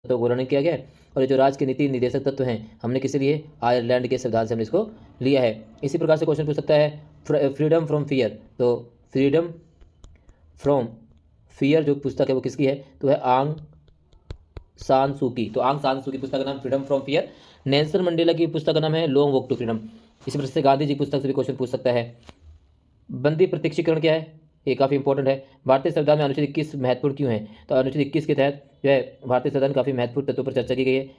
तत्व को वर्णन किया गया है। और ये जो राज्य के नीति निर्देशक तत्व हैं हमने किसे लिए, आयरलैंड के संविधान से हमने इसको लिया है। इसी प्रकार से क्वेश्चन पूछ सकता है फ्रीडम फ्रॉम फियर, तो फ्रीडम फ्रॉम फियर जो पुस्तक है वो किसकी है, तो है आंग सान सू की। तो आंग सान सू की पुस्तक का नाम freedom from fear. Nelson Mandela की पुस्तक का नाम है लॉन्ग वॉक टू फ्रीडम। इसी प्रकार से गांधी जी की पुस्तक से भी क्वेश्चन पूछ सकता है। बंदी प्रत्यक्षीकरण क्या है, ये काफ़ी इंपॉर्टेंट है। भारतीय संविधान में अनुच्छेद 21 महत्वपूर्ण क्यों है, तो अनुच्छेद 21 के तहत जो है भारतीय संविधान काफ़ी महत्वपूर्ण तत्वों पर चर्चा की गई है।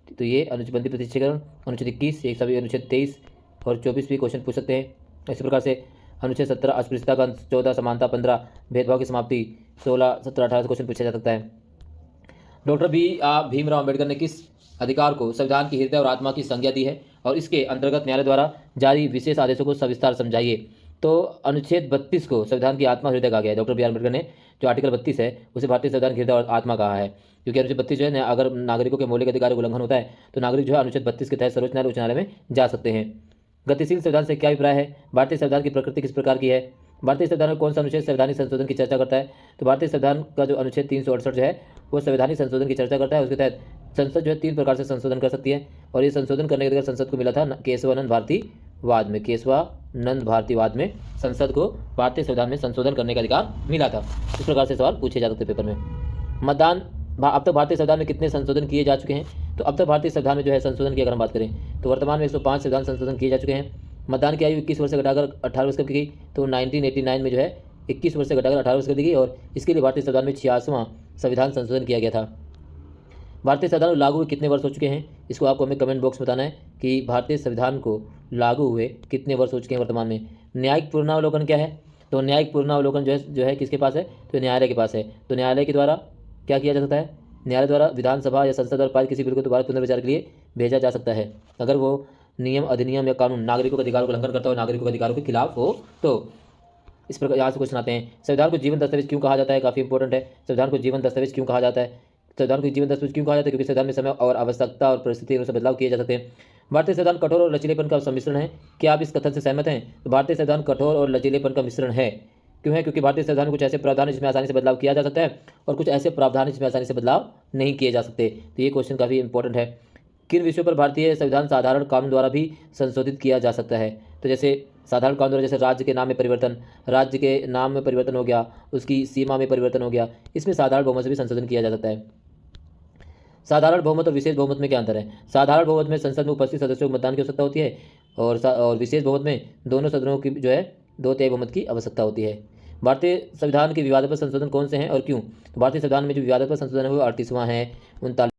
तो ये अनुच्छेद बंदी प्रत्यक्षीकरण, अनुच्छेद 21, एक सभी अनुच्छेद 23 और 24 भी क्वेश्चन पूछ सकते हैं। इसी प्रकार से अनुच्छेद 17 अस्पृश्यता का, 14 समानता, 15 भेदभाव की समाप्ति, 16, 17, 18 से क्वेश्चन पूछा जा सकता है। डॉक्टर भीमराव अम्बेडकर ने किस अधिकार को संविधान की हृदय और आत्मा की संज्ञा दी है और इसके अंतर्गत न्यायालय द्वारा जारी विशेष आदेशों को सविस्तार समझाइए। तो अनुच्छेद 32 को संविधान की आत्मा हृदय कहा गया है। डॉक्टर बी आर अम्बेडकर ने जो आर्टिकल 32 है उसे भारतीय संविधान की हृदय और आत्मा कहा है, क्योंकि अनुच्छेद 32 जो है ना, अगर नागरिकों के मौलिक अधिकारों का उल्लंघन होता है तो नागरिक जो है अनुच्छेद 32 के तहत सर्वोच्च न्यायालय, उच्च न्यायालय में जा सकते हैं। गतिशील संविधान से क्या अभिप्राय है, भारतीय संविधान की प्रकृति किस प्रकार की है, भारतीय संविधान में कौन सा अनुच्छेद संवैधानिक संशोधन की चर्चा करता है, तो भारतीय संविधान का जो अनुच्छेद 368 जो है वो संवैधानिक संशोधन की चर्चा करता है। उसके तहत संसद जो है 3 प्रकार से संशोधन कर सकती है और ये संशोधन करने के अधिकार संसद को मिला था केशवानंद भारतीवाद में। केशवानंद भारतीवाद में संसद को भारतीय संविधान में संशोधन करने का अधिकार मिला था। इस प्रकार से सवाल पूछे जा सकते पेपर में। मतदान, अब तक भारतीय संविधान में कितने संशोधन किए जा चुके हैं, तो अब तक भारतीय संविधान में जो है संशोधन की अगर हम बात करें तो वर्तमान में 105 संविधान संशोधन किए जा चुके हैं। मतदान की आयु 21 वर्ष से घटाकर 18 वर्ष कर दी गई, तो 1989 में जो है 21 वर्ष से घटाकर 18 वर्ष कर दी गई और इसके लिए भारतीय संविधान में 86वां संविधान संशोधन किया गया था। भारतीय संविधान लागू हुए कितने वर्ष हो चुके हैं, इसको आपको हमें कमेंट बॉक्स में बताना है कि भारतीय संविधान को लागू हुए कितने वर्ष हो चुके हैं वर्तमान में। न्यायिक पुनरावलोकन क्या है, तो न्यायिक पुनरावलोकन जो है किसके पास है, तो न्यायालय के पास है। तो न्यायालय के द्वारा क्या किया जा सकता है, न्यायालय द्वारा विधानसभा या संसद द्वारा पारित किसी बिल को दोबारा पुनर्विचार के लिए भेजा जा सकता है अगर वो नियम, अधिनियम या कानून नागरिकों के अधिकारों का उल्लंघन करता हो, नागरिकों के अधिकारों के खिलाफ हो। तो इस प्रकार यहाँ से क्वेश्चन आते हैं। संविधान को जीवन दस्तावेज क्यों कहा जाता है, काफ़ी इंपॉर्टेंट है। संविधान को जीवन दस्तावेज क्यों कहा जाता है, संविधान को जीवन दस्तावेज क्यों कहा जाता है, क्योंकि संविधान में समय और आवश्यकता और परिस्थिति के अनुसार बदलाव किए जा सकते हैं। भारतीय संविधान कठोर और लचीलेपन का सम्मिश्रण है, क्या आप इस कथन से सहमत हैं, तो भारतीय संविधान कठोर और लचीलेपन का मिश्रण है। क्यों है, क्योंकि भारतीय संविधान में कुछ ऐसे प्रावधान है जिसमें आसानी से बदलाव किया जा सकता है और कुछ ऐसे प्रावधान है जिसमें आसानी से बदलाव नहीं किए जा सकते। तो ये क्वेश्चन काफ़ी इंपॉर्टेंट है। किन विषयों पर भारतीय संविधान साधारण कानून द्वारा भी संशोधित किया जा सकता है, तो जैसे साधारण कानून द्वारा, जैसे राज्य के नाम में परिवर्तन, राज्य के नाम में परिवर्तन हो गया, उसकी सीमा में परिवर्तन हो गया, इसमें साधारण बहुमत से भी संशोधन किया जा सकता है। साधारण बहुमत और विशेष बहुमत में क्या अंतर है, साधारण बहुमत में संसद में उपस्थित सदस्यों को मतदान की आवश्यकता होती है और विशेष बहुमत में दोनों सदनों की जो है 2/3 बहुमत की आवश्यकता होती है। भारतीय संविधान के विवादास्पद संशोधन कौन से हैं और क्यों, तो भारतीय संविधान में जो विवादास्पद संशोधन है वो 38वां है, 39